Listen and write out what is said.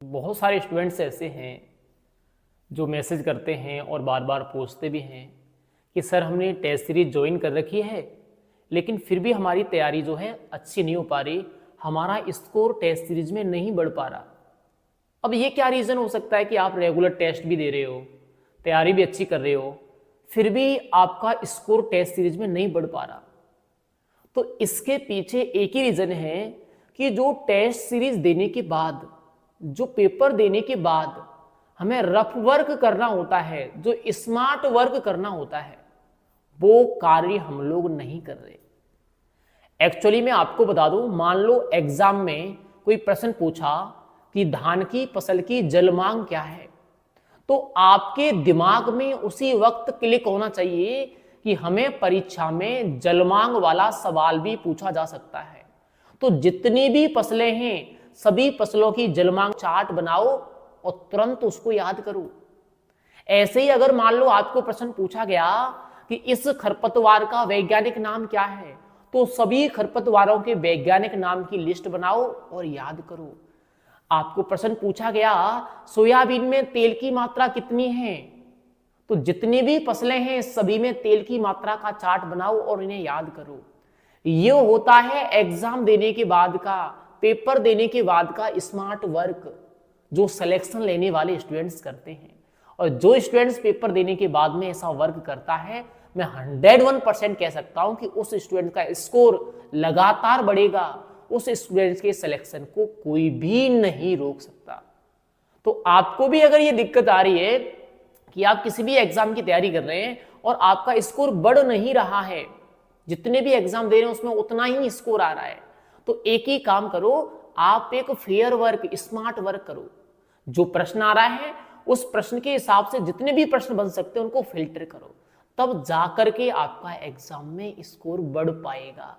बहुत सारे स्टूडेंट्स ऐसे हैं जो मैसेज करते हैं और बार बार पूछते भी हैं कि सर हमने टेस्ट सीरीज ज्वाइन कर रखी है लेकिन फिर भी हमारी तैयारी जो है अच्छी नहीं हो पा रही, हमारा स्कोर टेस्ट सीरीज में नहीं बढ़ पा रहा। अब ये क्या रीज़न हो सकता है कि आप रेगुलर टेस्ट भी दे रहे हो, तैयारी भी अच्छी कर रहे हो, फिर भी आपका स्कोर टेस्ट सीरीज में नहीं बढ़ पा रहा? तो इसके पीछे एक ही रीज़न है कि जो टेस्ट सीरीज देने के बाद, जो पेपर देने के बाद हमें रफ वर्क करना होता है, जो स्मार्ट वर्क करना होता है, वो कार्य हम लोग नहीं कर रहे। एक्चुअली मैं आपको बता दूं, मान लो एग्जाम में कोई प्रश्न पूछा कि धान की फसल की जल मांग क्या है, तो आपके दिमाग में उसी वक्त क्लिक होना चाहिए कि हमें परीक्षा में जलमांग वाला सवाल भी पूछा जा सकता है। तो जितनी भी फसलें हैं सभी फसलों की जलमांग चार्ट बनाओ और तुरंत उसको याद करो। ऐसे ही अगर मान लो आपको प्रश्न पूछा गया कि इस खरपतवार का वैज्ञानिक नाम क्या है, तो सभी खरपतवारों के वैज्ञानिक नाम की लिस्ट बनाओ और याद करो। आपको प्रश्न पूछा गया सोयाबीन में तेल की मात्रा कितनी है, तो जितनी भी फसलें हैं सभी में तेल की मात्रा का चार्ट बनाओ और इन्हें याद करो। ये होता है एग्जाम देने के बाद का, पेपर देने के बाद का स्मार्ट वर्क जो सिलेक्शन लेने वाले स्टूडेंट्स करते हैं। और जो स्टूडेंट्स पेपर देने के बाद में ऐसा वर्क करता है, मैं 101% कह सकता हूं कि उस स्टूडेंट का स्कोर लगातार बढ़ेगा, उस स्टूडेंट्स के सिलेक्शन को कोई भी नहीं रोक सकता। तो आपको भी अगर ये दिक्कत आ रही है कि आप किसी भी एग्जाम की तैयारी कर रहे हैं और आपका स्कोर बढ़ नहीं रहा है, जितने भी एग्जाम दे रहे हैं उसमें उतना ही स्कोर आ रहा है, तो एक ही काम करो, आप एक फेयर वर्क, स्मार्ट वर्क करो। जो प्रश्न आ रहा है उस प्रश्न के हिसाब से जितने भी प्रश्न बन सकते हैं उनको फिल्टर करो, तब जाकर के आपका एग्जाम में स्कोर बढ़ पाएगा।